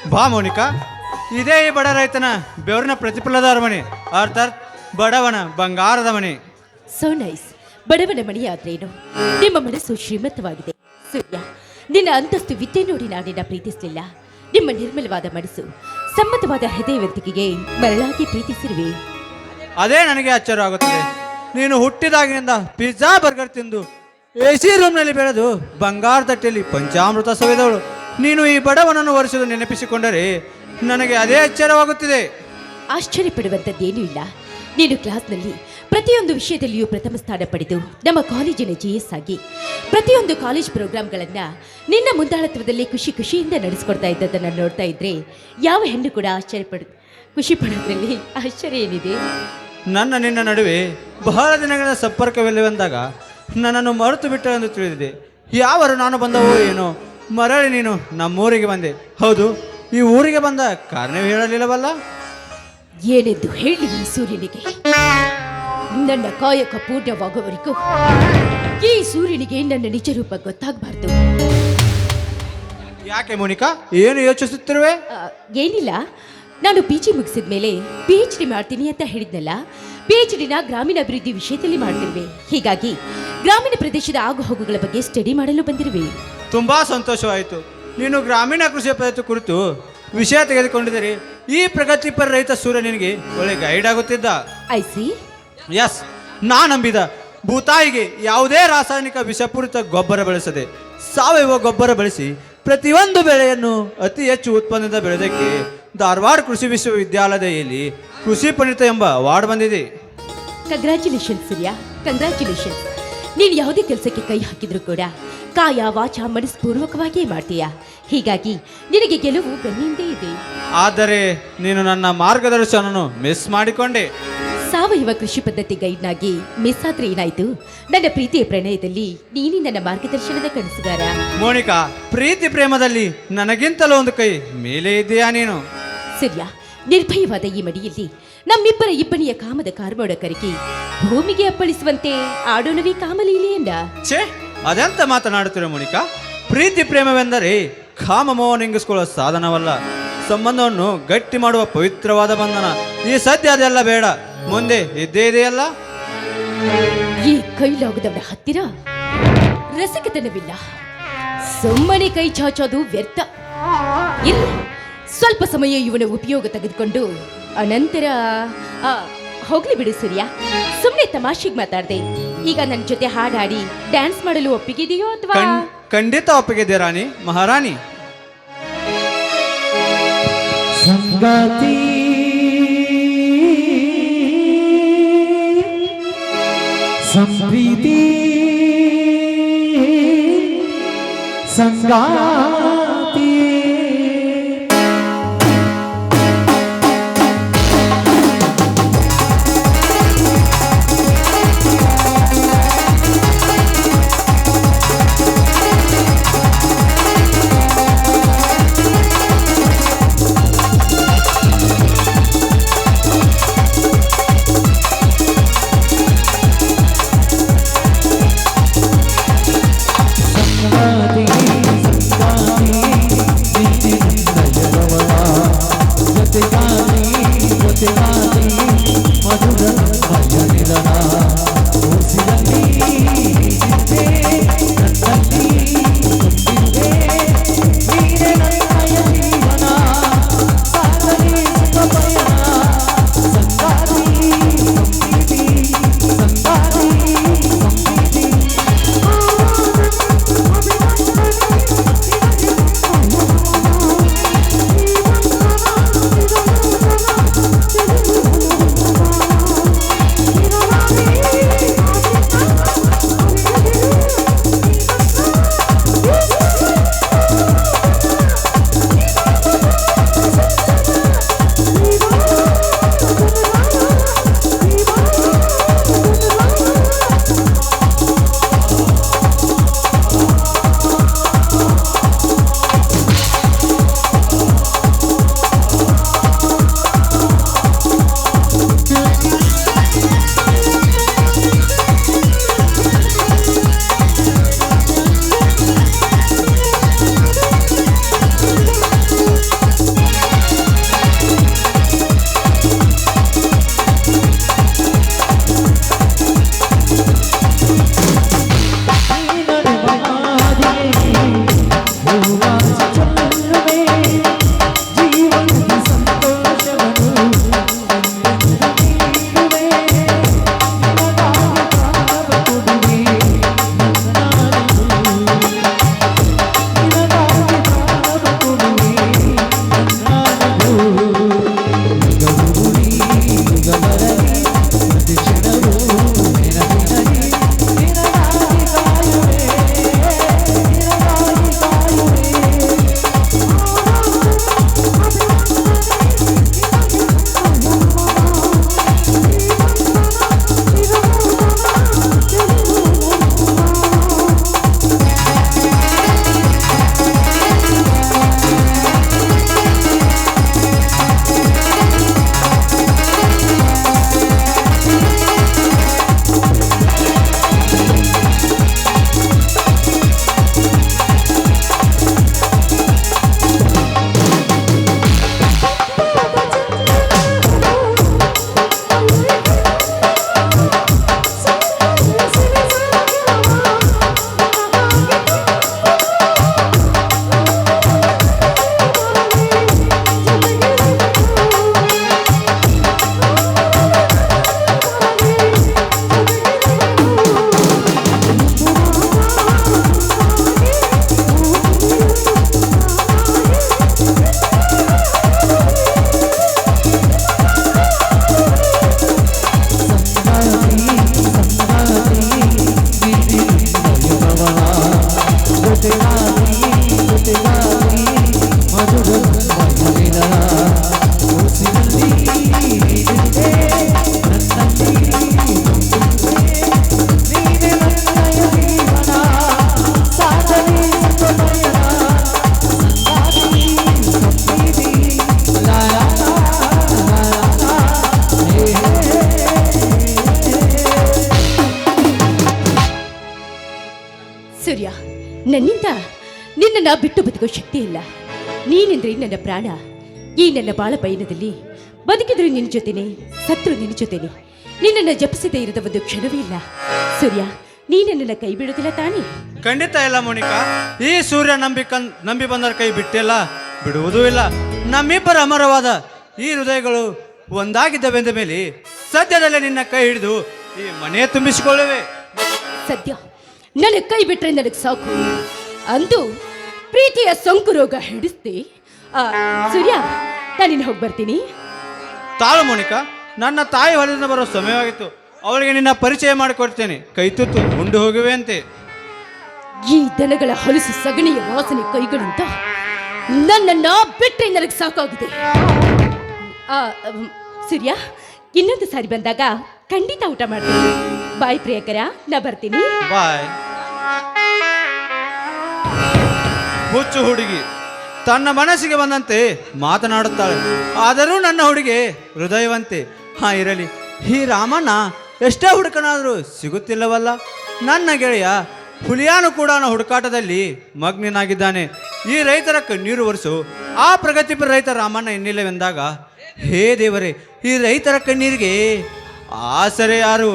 ಬಾ ಮೋನಿಕಾ, ಇದೇ ಈ ಬಡ ರೈತನ ಬೆವರಿನ ಪ್ರತಿಫಲದ ಅರಮನೆ, ಅರ್ಥಾತ್ ಬಡವನ ಬಂಗಾರದ ಮನೆ. So nice. ಬಡವನ ಮನೆಯಾದ್ರೇನು, ನಿಮ್ಮ ಮನಸ್ಸು ಶ್ರೀಮಂತವಾಗಿದೆ. ಸೂರ್ಯ, ನಿನ್ನ ಅಂತಸ್ತು ವಿದ್ಯೆ ನೋಡಿ ನಾನಿನ್ನ ಪ್ರೀತಿಸಲಿಲ್ಲ. ನಿಮ್ಮ ನಿರ್ಮಲವಾದ ಮನಸ್ಸು, ಸಮ್ಮತವಾದ ಹೃದಯವಂತಿಕೆಗೆ ಮರಳಾಗಿ ಪ್ರೀತಿಸಿರುವೆ. ಅದೇ ನನಗೆ ಆಶ್ಚರ್ಯ ಆಗುತ್ತದೆ. ನೀನು ಹುಟ್ಟಿದಾಗಿನಿಂದ ಪಿಜ್ಜಾ ಬರ್ಗರ್ ತಿಂದು AC ರೂಮ್ನಲ್ಲಿ ಬೆಳೆದು ಬಂಗಾರ ತಟ್ಟೆಯಲ್ಲಿ ಪಂಚಾಮೃತ ಸವಿದವಳು ನೀನು ಈ ಬಡವನನ್ನು ಒರೆಸಲು ನೆನಪಿಸಿಕೊಂಡರೆ ನನಗೆ ಅದೇ ಆಶ್ಚರ್ಯವಾಗುತ್ತಿದೆ. ಆಶ್ಚರ್ಯಪಡುವಂಥದ್ದೇನೂ ಇಲ್ಲ. ನೀನು ಕ್ಲಾಸ್ನಲ್ಲಿ ಪ್ರತಿಯೊಂದು ವಿಷಯದಲ್ಲಿಯೂ ಪ್ರಥಮ ಸ್ಥಾನ ಪಡೆದು ನಮ್ಮ ಕಾಲೇಜಿನ GS ಆಗಿ ಪ್ರತಿಯೊಂದು ಕಾಲೇಜ್ ಪ್ರೋಗ್ರಾಮ್ಗಳನ್ನು ನಿನ್ನ ಮುಂದಾಳತ್ವದಲ್ಲಿ ಖುಷಿಯಿಂದ ನಡೆಸ್ಕೊಡ್ತಾ ಇದ್ದದನ್ನು ನೋಡ್ತಾ ಇದ್ರೆ ಯಾವ ಹೆಣ್ಣು ಕೂಡ ಖುಷಿ ಪಡೋದ್ರಲ್ಲಿ ಆಶ್ಚರ್ಯ ಏನಿದೆ? ನಿನ್ನ ನಡುವೆ ಬಹಳ ದಿನಗಳ ಸಂಪರ್ಕವಿಲ್ಲವೆಂದಾಗ ನನ್ನನ್ನು ಮರೆತು ಬಿಟ್ಟರೆಂದು ತಿಳಿದಿದೆ. ಯಾವರು ನಾನು ಬಂದವೋ ಏನೋ ಮರಳಿ ನೀನು ನಮ್ಮೂರಿಗೆ ಬಂದೆ. ಹೌದು, ಈ ಊರಿಗೆ ಬಂದ ಕಾರಣವೇ ಹೇಳಲಿಲ್ಲವಲ್ಲ? ಏನೆಂದು ಹೇಳಿ ಈ ಸೂರ್ಯನಿಗೆ? ನನ್ನ ಕಾಯಕ ಪೂರ್ಣವಾಗುವವರೆಗೂ ಈ ಸೂರ್ಯನಿಗೆ ನನ್ನ ನಿಜ ರೂಪ ಗೊತ್ತಾಗಬಾರ್ದು. ಯಾಕೆ ಮೋನಿಕಾ, ಏನು ಯೋಚಿಸುತ್ತಿರುವೆ? ಏನಿಲ್ಲ, ನಾನು PG ಮುಗಿಸಿದ ಮೇಲೆ PhD ಮಾಡ್ತೀನಿ ಅಂತ ಹೇಳಿದ್ನಲ್ಲ. PhDನ ಗ್ರಾಮೀಣ ಅಭಿವೃದ್ಧಿ ವಿಷಯದಲ್ಲಿ ಮಾಡ್ತಿರುವೆ. ಹೀಗಾಗಿ ಗ್ರಾಮೀಣ ಪ್ರದೇಶದ ಆಗುಹೋಗುಗಳ ಬಗ್ಗೆ ಸ್ಟಡಿ ಮಾಡಲು ಬಂದಿರುವೆ. ತುಂಬಾ ಸಂತೋಷವಾಯಿತು. ನೀನು ಗ್ರಾಮೀಣ ಕೃಷಿ ಪದ್ಧತಿ ಕುರಿತು ವಿಷಯ ತೆಗೆದುಕೊಂಡಿದ್ದರೆ ಈ ಪ್ರಗತಿಪರ ರೈತ ಸೂರ್ಯ ನಿನಗೆ ಒಳ್ಳೆ ಗೈಡ್ ಆಗುತ್ತಿದ್ದ. ಐಸಿ ಎಸ್, ನಂಬಿದ ಭೂತಾಯಿಗೆ ಯಾವುದೇ ರಾಸಾಯನಿಕ ವಿಷಪೂರಿತ ಗೊಬ್ಬರ ಬಳಸದೆ ಸಾವಯವ ಗೊಬ್ಬರ ಬಳಸಿ ಪ್ರತಿಯೊಂದು ಬೆಳೆಯನ್ನು ಅತಿ ಹೆಚ್ಚು ಉತ್ಪನ್ನದ ಬೆಳೆದಕ್ಕೆ ಧಾರವಾಡ ಕೃಷಿ ವಿಶ್ವವಿದ್ಯಾಲಯದಲ್ಲಿ ಕೃಷಿ ಪಂಡಿತ ಎಂಬ ಅವಾರ್ಡ್ ಬಂದಿದೆ. ಕಂಗ್ರ್ಯಾಚುಲೇಷನ್ ಸೂರ್ಯ, ಕಂಗ್ರ್ಯಾಚುಲೇಷನ್. ನೀನು ಯಾವುದೇ ಕೆಲಸಕ್ಕೆ ಕೈ ಹಾಕಿದ್ರು ಕೂಡ ಕಾಯ ವಾಚ ಮನಸ್ಪೂರ್ವಕವಾಗಿಯೇ ಮಾಡ್ತೀಯ. ಹೀಗಾಗಿ ನಿನಗೆ ಗೆಲುವು ಬೆನ್ನಿಂದೇ ಇದೆ. ಆದರೆ ನೀನು ನನ್ನ ಮಾರ್ಗದರ್ಶನವನ್ನು ಮಿಸ್ ಮಾಡಿಕೊಂಡೆ. ಸಾವಯವ ಕೃಷಿ ಪದ್ಧತಿ ಗೈಡ್ನಾಗಿ ಮಿಸ್ ಆದ್ರೆ ಏನಾಯ್ತು? ನನ್ನ ಪ್ರೀತಿಯ ಪ್ರಣಯದಲ್ಲಿ ನೀನೇ ನನ್ನ ಮಾರ್ಗದರ್ಶನದ ಕನಸುಗಾರ. ಮೋನಿಕಾ, ಪ್ರೀತಿ ಪ್ರೇಮದಲ್ಲಿ ನನಗಿಂತಲೂ ಒಂದು ಕೈ ಮೇಲೆ ಇದೆಯಾ ನೀನು? ಸೂರ್ಯ, ನಿರ್ಭಯವಾದ ಈ ಮಡಿಯಲ್ಲಿ ನಮ್ಮಿಬ್ಬರ ಇಬ್ಬನಿಯ ಕಾಮದ ಕಾರ್ಮೋಡ ಕರಗಿ ಭೂಮಿಗೆ ಅಪ್ಪಳಿಸುವಂತೆ ಆಡೋಣವೇ ಕಾಮಲೀಲೆಯಂದ. ಛೇ, ಅದೆಂತ ಮಾತನಾಡುತ್ತಿರೋ ಮೋನಿಕಾ? ಪ್ರೀತಿ ಪ್ರೇಮವೆಂದರೆ ಕಾಮ ಮೋಹ ನಿಂಗಿಸ್ಕೊಳ್ಳೋ ಸಾಧನವಲ್ಲ, ಸಂಬಂಧವನ್ನು ಗಟ್ಟಿ ಮಾಡುವ ಪವಿತ್ರವಾದ ಬಂಧನ. ಈ ಸದ್ಯ ಅದೆಲ್ಲ ಬೇಡ, ಮುಂದೆ ಇದ್ದೇ ಇದೆಯಲ್ಲ. ಈ ಕೈಲಾಗದವರ ಹತ್ತಿರ ರಸಿಕತನವಿಲ್ಲ. ಸುಮ್ಮನೆ ಕೈ ಚಾಚೋದು ವ್ಯರ್ಥ. ಇಲ್ಲ, ಸ್ವಲ್ಪ ಸಮಯ ಇವನ ಉಪಯೋಗ ತೆಗೆದುಕೊಂಡು ಅನಂತರ ಹೋಗ್ಲಿ ಬಿಡು ಸೂರ್ಯ. ಸುಮ್ಮನೆ ತಮಾಷೆಗೆ ಮಾತಾಡ್ದೆ. ಈಗ ನನ್ನ ಜೊತೆ ಹಾಡಾಡಿ ಡ್ಯಾನ್ಸ್ ಮಾಡಲು ಒಪ್ಪಿಗಿದೆಯೋ ಅಥವಾ? ಖಂಡಿತ ಒಪ್ಪಿಗಿದೆ ರಾಣಿ ಮಹಾರಾಣಿ. ಸಂಗಾತಿ ಸಂಪ್ರೀತಿ ಸಂಗಾತಿ ಮಧುರ ಮಧುರಿನ ಕೂಸಿನಲ್ಲಿ ನೀನಿರುವೆ, ನನ್ನಲ್ಲಿ ತುಂಬಿರುವೆ. ನೀನೆ ನನ್ನಯ ಜೀವನ, ಸಾಧನೆ ಸುಖಮಯನ, ಸಂಗಾತಿ ಸಂಪ್ರೀತಿ, ಲಾ ಲಾ ಲಾ ಲಾ ಲಾ, ಹೇ ಹೇ ಹೇ. ಸೂರ್ಯ, ನನ್ನಿಂದ ನಿನ್ನನ್ನು ಬಿಟ್ಟು ಬದುಕೋ ಶಕ್ತಿ ಇಲ್ಲ. ನೀನೆಂದ್ರೆ ನನ್ನ ಪ್ರಾಣ. ಈ ನನ್ನ ಬಾಳ ಪಯಣದಲ್ಲಿ ಬದುಕಿದ್ರು ನಿನ್ನ ಜೊತೆನೆ, ಸತ್ರು ನಿನ್ನ ಜೊತೆನೆ. ನಿನ್ನನ್ನು ಜಪಿಸದೇ ಇರದ ಒಂದು ಕ್ಷಣವೇ ಇಲ್ಲ. ಸೂರ್ಯ, ನೀನು ನನ್ನ ಕೈ ಬಿಡೋದಿಲ್ಲ ತಾನೇ? ಖಂಡಿತ ಇಲ್ಲ ಮೋನಿಕಾ. ಈ ಸೂರ್ಯ ನಂಬಿ ಬಂದರ ಕೈ ಬಿಟ್ಟಿಲ್ಲ, ಬಿಡುವುದೂ ಇಲ್ಲ. ನಮ್ಮಿಬ್ಬರ ಅಮರವಾದ ಈ ಹೃದಯಗಳು ಒಂದಾಗಿದ್ದವೆಂದ ಮೇಲೆ ಸದ್ಯದಲ್ಲೇ ನಿನ್ನ ಕೈ ಹಿಡಿದು ಈ ಮನೆ ತುಂಬಿಸಿಕೊಳ್ಳುವೆ. ಸದ್ಯ ನನ್ನ ಕೈ ಬಿಟ್ರೆ ನನಗೆ ಸಾಕು. ಅಂದು ಪ್ರೀತಿಯ ಸೋಂಕು ರೋಗ ಹಿಡಿಸ್ದೆ. ಸೂರ್ಯ, ನಾನಿನ್ನು ಹೋಗಿ ಬರ್ತೀನಿ. ತಾಳು ಮೋನಿಕಾ, ನನ್ನ ತಾಯಿ ಹೊಲದಿಂದ ಬರೋ ಸಮಯವಾಗಿತ್ತು. ಅವಳಿಗೆ ನಿನ್ನ ಪರಿಚಯ ಮಾಡಿಕೊಡ್ತೇನೆ. ಕೈ ತುತ್ತು ಉಂಡು ಹೋಗುವೆ ಅಂತೆ. ಈ ದನಗಳ ಹೊಲಸು ಸಗಣಿಯ ವಾಸನೆ ಕೈಗಳಿಂದ ನನ್ನನ್ನ ಬಿಟ್ರೆ ನನಗೆ ಸಾಕಾಗಿದೆ. ಸೂರ್ಯ, ಇನ್ನೊಂದು ಸಾರಿ ಬಂದಾಗ ಖಂಡಿತ ಊಟ ಮಾಡ್ತೀನಿ. ಬಾಯ್ ಪ್ರಿಯಕರ, ನಾ ಬರ್ತೀನಿ. ಬಾಯ್. ಹುಚ್ಚು ಹುಡುಗಿ ತನ್ನ ಮನಸ್ಸಿಗೆ ಬಂದಂತೆ ಮಾತನಾಡುತ್ತಾಳೆ. ಆದರೂ ನನ್ನ ಹುಡುಗಿ ಹೃದಯವಂತೆ. ಇರಲಿ, ಈ ರಾಮಣ್ಣ ಎಷ್ಟೇ ಹುಡುಕನಾದರೂ ಸಿಗುತ್ತಿಲ್ಲವಲ್ಲ. ನನ್ನ ಗೆಳೆಯ ಹುಲಿಯಾನು ಕೂಡ ಹುಡುಕಾಟದಲ್ಲಿ ಮಗ್ನನಾಗಿದ್ದಾನೆ. ಈ ರೈತರ ಕಣ್ಣೀರು ಒರೆಸು ಆ ಪ್ರಗತಿಪರ ರೈತ ರಾಮಣ್ಣ ಎನ್ನಿಲ್ಲವೆಂದಾಗ, ಹೇ ದೇವರೇ, ಈ ರೈತರ ಕಣ್ಣೀರಿಗೆ ಆಸರೆ ಯಾರು?